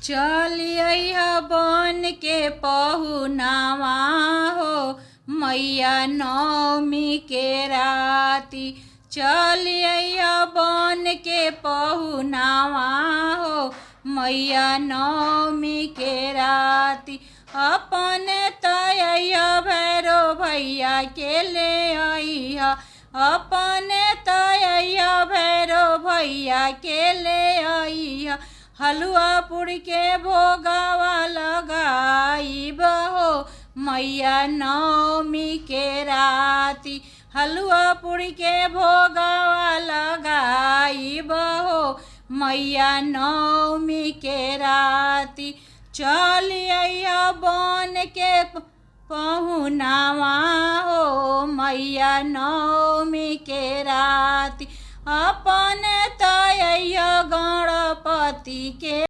चलिया बन के पहुनावा हो मैया नवमी के राती। चलिया बन के पहुनावा हो मैया नवमी के राती। अपने तैया भैरो भैया के ले आइया। अपने तैया भैरो भैया के ले आइया। हलुआ पूरी के भोगावा लगाई बहो मैया नवमी के राती। हलुआ पूरी के भोगावा लगाई बहो मैया नवमी के राती। चलिया बन के पहुनावा हो मैया नवमी के राती। अपने तैया गणपति के